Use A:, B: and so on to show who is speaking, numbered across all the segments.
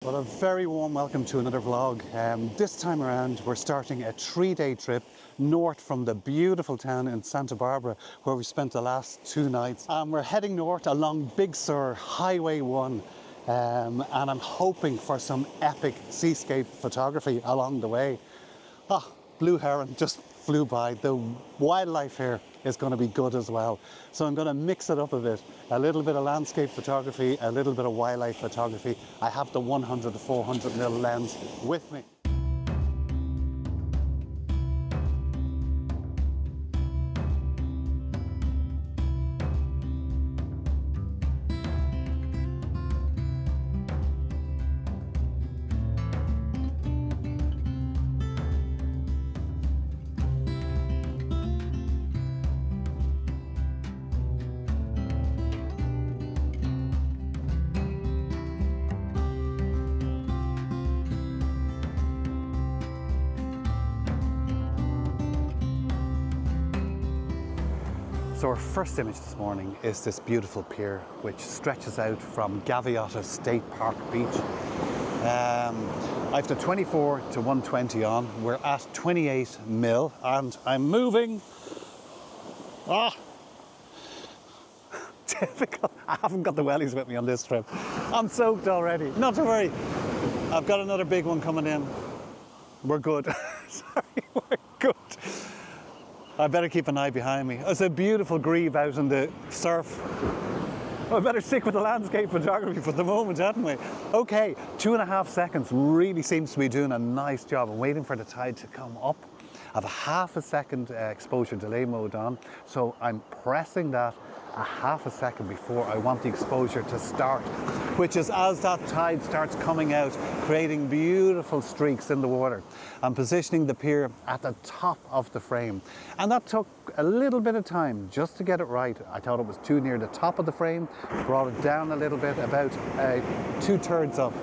A: Well, a very warm welcome to another vlog. This time around we're starting a 3-day trip north from the beautiful town in Santa Barbara where we spent the last 2 nights. We're heading north along Big Sur Highway 1 and I'm hoping for some epic seascape photography along the way. Blue heron just flew by. The wildlife here is going to be good as well. So I'm going to mix it up a bit. A little bit of landscape photography, a little bit of wildlife photography. I have the 100 to 400mm lens with me. So our first image this morning is this beautiful pier which stretches out from Gaviota State Park Beach. I have the 24 to 120 on. We're at 28mm and I'm moving. Typical. I haven't got the wellies with me on this trip. I'm soaked already. Not to worry. I've got another big one coming in. We're good. Sorry, we're good. I better keep an eye behind me. It's a beautiful grieve out in the surf. I better stick with the landscape photography for the moment, hadn't we? Okay, 2.5 seconds really seems to be doing a nice job. I'm waiting for the tide to come up. I have a half a second exposure delay mode on, so I'm pressing that a half a second before I want the exposure to start, which is as that tide starts coming out, creating beautiful streaks in the water. I'm positioning the pier at the top of the frame, and that took a little bit of time just to get it right. I thought it was too near the top of the frame, brought it down a little bit, about 2/3 up.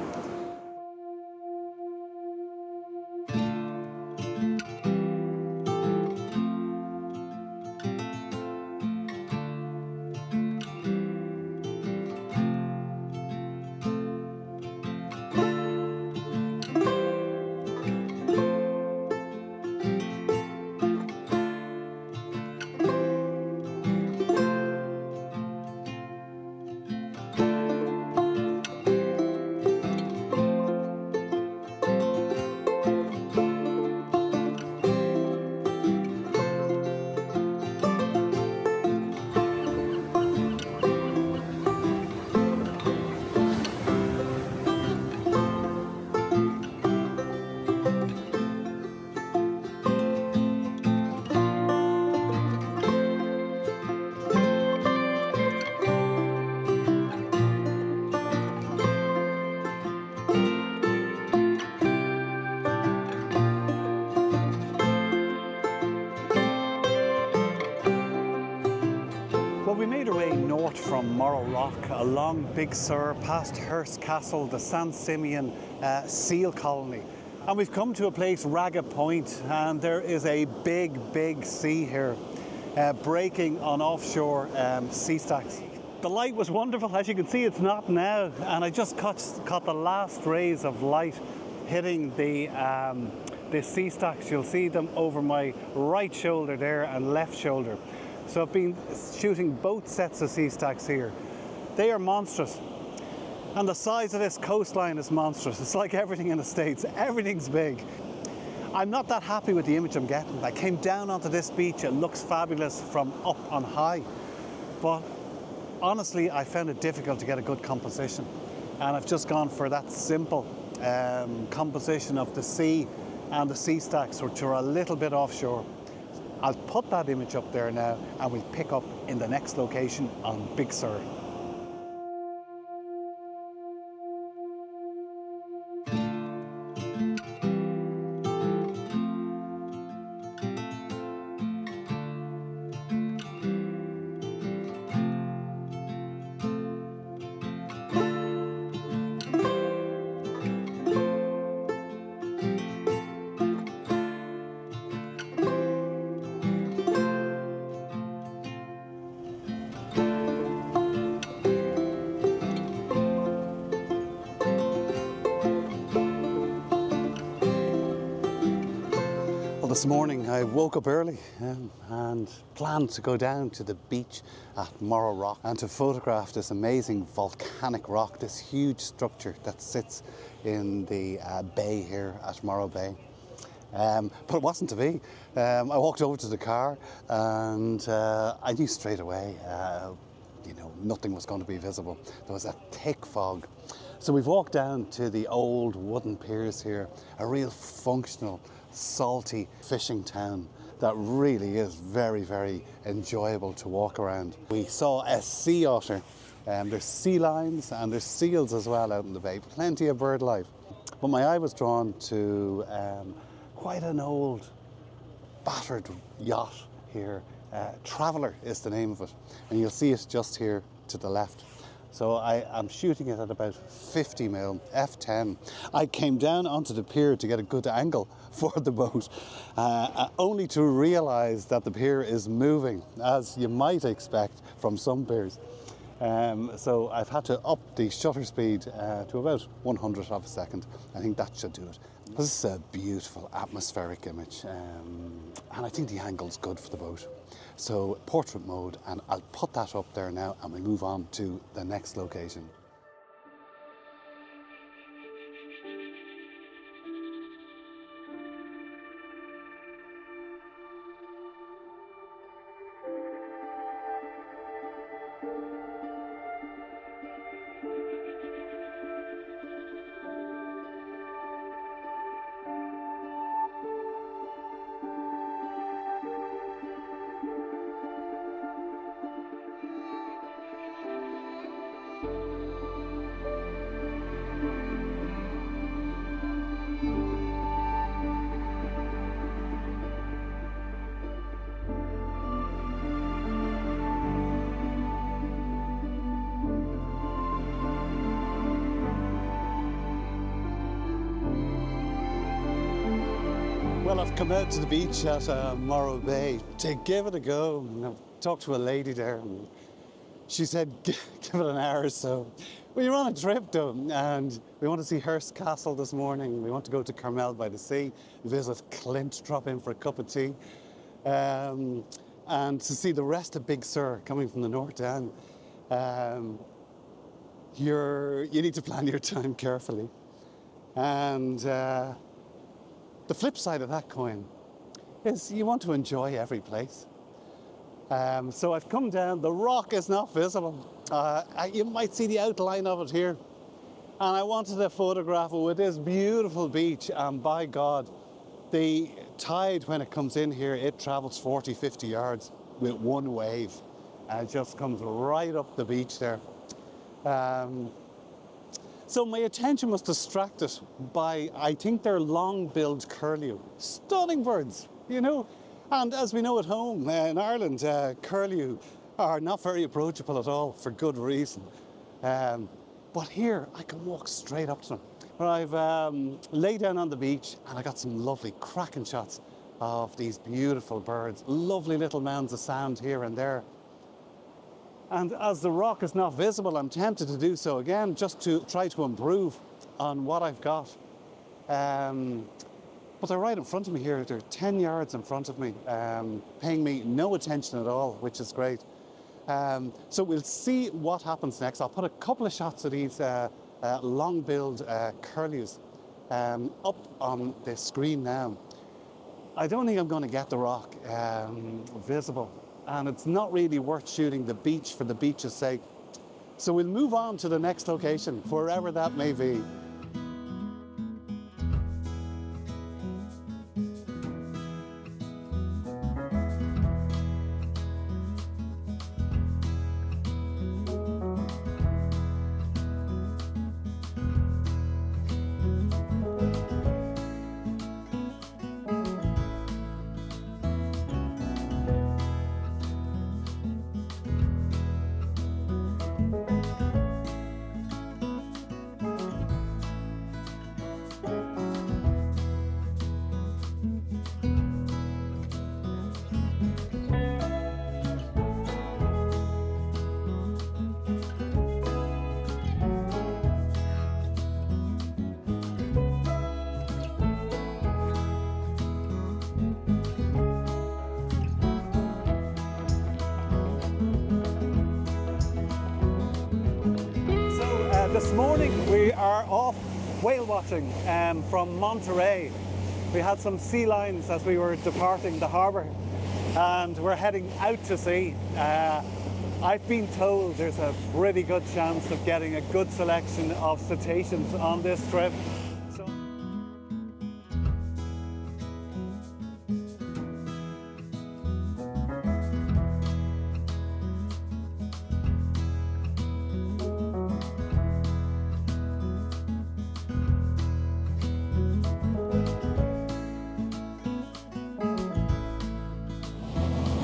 A: We made our way north from Morro Rock along Big Sur, past Hearst Castle, the San Simeon seal colony. And we've come to a place, Ragged Point, and there is a big sea here, breaking on offshore sea stacks. The light was wonderful. As you can see, it's not now. And I just caught the last rays of light hitting the sea stacks. You'll see them over my right shoulder there and left shoulder. So I've been shooting both sets of sea stacks here. They are monstrous. And the size of this coastline is monstrous. It's like everything in the States. Everything's big. I'm not that happy with the image I'm getting. I came down onto this beach. It looks fabulous from up on high. But honestly, I found it difficult to get a good composition. And I've just gone for that simple composition of the sea and the sea stacks, which are a little bit offshore. I'll put that image up there now and we'll pick up in the next location on Big Sur. This morning I woke up early and planned to go down to the beach at Morro Rock and to photograph this amazing volcanic rock, this huge structure that sits in the bay here at Morro Bay. But it wasn't to be. I walked over to the car and I knew straight away, nothing was going to be visible. There was a thick fog. So we've walked down to the old wooden piers here, a real functional, salty fishing town that really is very, very enjoyable to walk around. We saw a sea otter, there's sea lions and there's seals as well out in the bay, plenty of bird life. But my eye was drawn to quite an old, battered yacht here. Traveller is the name of it, and you'll see it just here to the left. So I am shooting it at about 50mm f10. I came down onto the pier to get a good angle for the boat, only to realise that the pier is moving, as you might expect from some piers. So I've had to up the shutter speed to about 100th of a second. I think that should do it. This is a beautiful atmospheric image, and I think the angle's good for the boat. So portrait mode, and I'll put that up there now and we move on to the next location. Well, I've come out to the beach at Morro Bay to give it a go. I've talked to a lady there and she said give it an hour or so. Well, you're on a trip though, and we want to see Hearst Castle this morning. We want to go to Carmel by the Sea, visit Clint, drop in for a cup of tea, and to see the rest of Big Sur coming from the north down. You need to plan your time carefully. And the flip side of that coin is you want to enjoy every place. So I've come down, the rock is not visible. You might see the outline of it here. And I wanted to photograph it with this beautiful beach, and by God, the tide when it comes in here, it travels 40, 50 yards with one wave. And it just comes right up the beach there. So my attention was distracted by, I think they're long-billed curlew. Stunning birds, you know. And as we know at home in Ireland, curlew are not very approachable at all, for good reason. But here, I can walk straight up to them. But I've laid down on the beach and I got some lovely cracking shots of these beautiful birds. Lovely little mounds of sand here and there. And as the rock is not visible, I'm tempted to do so again, just to try to improve on what I've got. But they're right in front of me here. They're 10 yards in front of me, paying me no attention at all, which is great. So we'll see what happens next. I'll put a couple of shots of these long-billed curlews up on the screen now. I don't think I'm going to get the rock visible. And it's not really worth shooting the beach for the beach's sake. So we'll move on to the next location, wherever that may be. This morning we are off whale watching from Monterey. We had some sea lions as we were departing the harbour and we're heading out to sea. I've been told there's a pretty good chance of getting a good selection of cetaceans on this trip.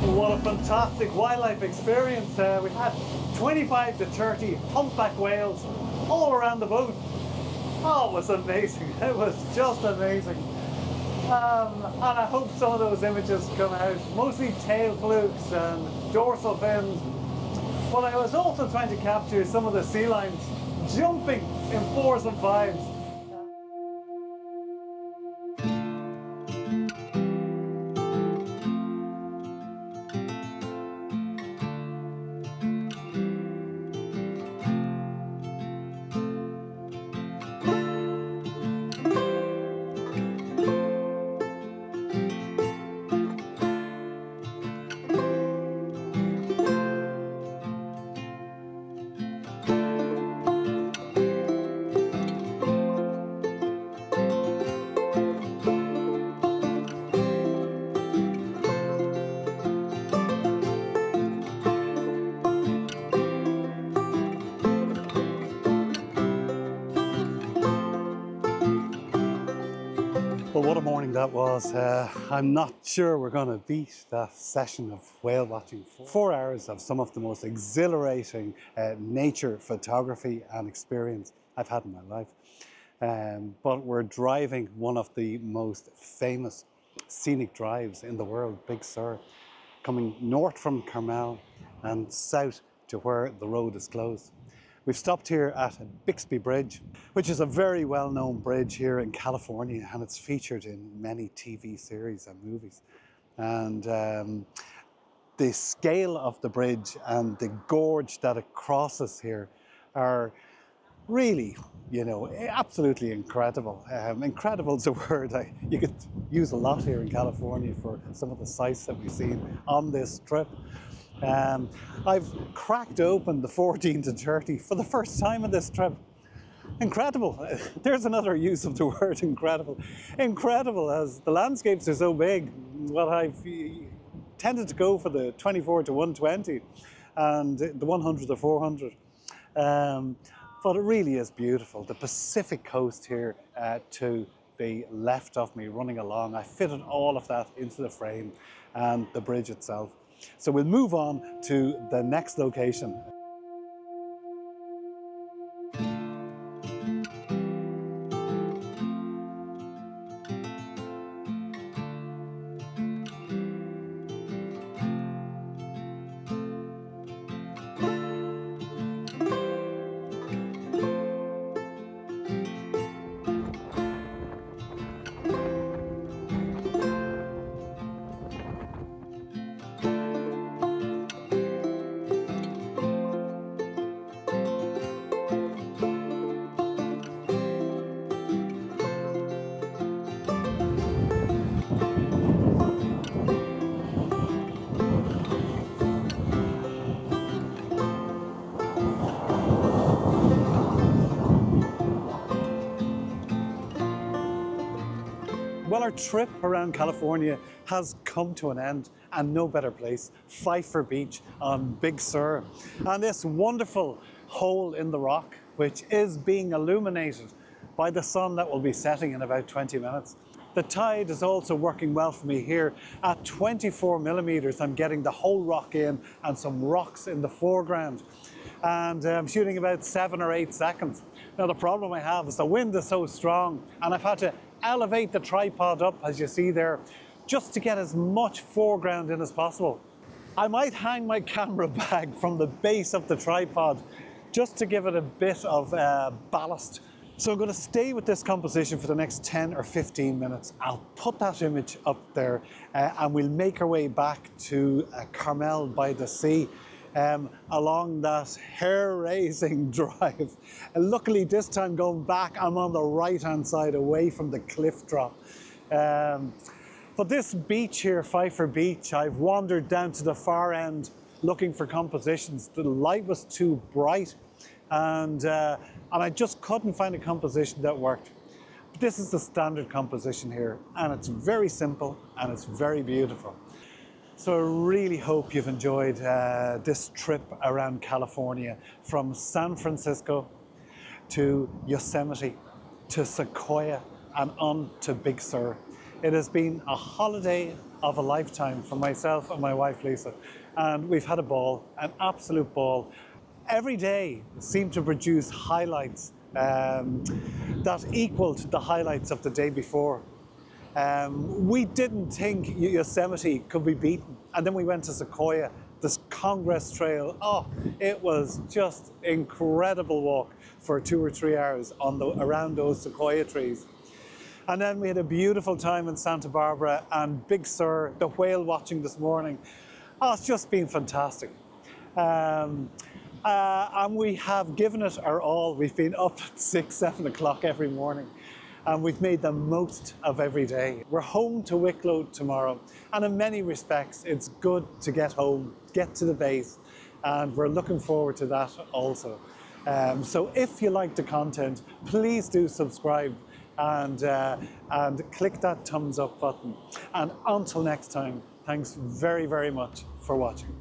A: What a fantastic wildlife experience. We had 25 to 30 humpback whales all around the boat. Oh, it was amazing. It was just amazing. And I hope some of those images come out. Mostly tail flukes and dorsal fins. But I was also trying to capture some of the sea lions jumping in 4s and 5s. Well, what a morning that was. I'm not sure we're going to beat that session of whale watching. 4 hours of some of the most exhilarating nature photography and experience I've had in my life. But we're driving one of the most famous scenic drives in the world, Big Sur, coming north from Carmel and south to where the road is closed. We've stopped here at Bixby Bridge, which is a very well-known bridge here in California, and it's featured in many TV series and movies. And the scale of the bridge and the gorge that it crosses here are really, you know, absolutely incredible. Incredible is a word you could use a lot here in California for some of the sights that we've seen on this trip. I've cracked open the 14 to 30 for the first time on this trip. Incredible. There's another use of the word incredible. Incredible, as the landscapes are so big. Well, I've tended to go for the 24 to 120 and the 100 to 400. But it really is beautiful. The Pacific coast here to the left of me running along, I fitted all of that into the frame and the bridge itself. So we'll move on to the next location. Well, our trip around California has come to an end, and no better place, Pfeiffer Beach on Big Sur. And this wonderful hole in the rock, which is being illuminated by the sun that will be setting in about 20 minutes. The tide is also working well for me here. At 24 millimeters, I'm getting the whole rock in and some rocks in the foreground. And I'm shooting about 7 or 8 seconds. Now, the problem I have is the wind is so strong, and I've had to elevate the tripod up, as you see there, just to get as much foreground in as possible. I might hang my camera bag from the base of the tripod just to give it a bit of ballast. So I'm going to stay with this composition for the next 10 or 15 minutes. I'll put that image up there and we'll make our way back to Carmel by the sea. along that hair-raising drive. And luckily this time going back, I'm on the right-hand side away from the cliff drop. But this beach here, Pfeiffer Beach, I've wandered down to the far end looking for compositions. The light was too bright and I just couldn't find a composition that worked. But this is the standard composition here, and it's very simple and it's very beautiful. So I really hope you've enjoyed this trip around California, from San Francisco to Yosemite to Sequoia and on to Big Sur. It has been a holiday of a lifetime for myself and my wife Lisa, and we've had a ball, an absolute ball. Every day seemed to produce highlights that equaled the highlights of the day before. We didn't think Yosemite could be beaten, and then we went to Sequoia, this Congress Trail. Oh, it was just incredible walk for 2 or 3 hours around those sequoia trees. And then we had a beautiful time in Santa Barbara and Big Sur, the whale watching this morning. Oh, it's just been fantastic. And we have given it our all. We've been up at 6, 7 o'clock every morning, and we've made the most of every day. We're home to Wicklow tomorrow, and in many respects, it's good to get home, get to the base, and we're looking forward to that also. So if you like the content, please do subscribe and click that thumbs up button. And until next time, thanks very, very much for watching.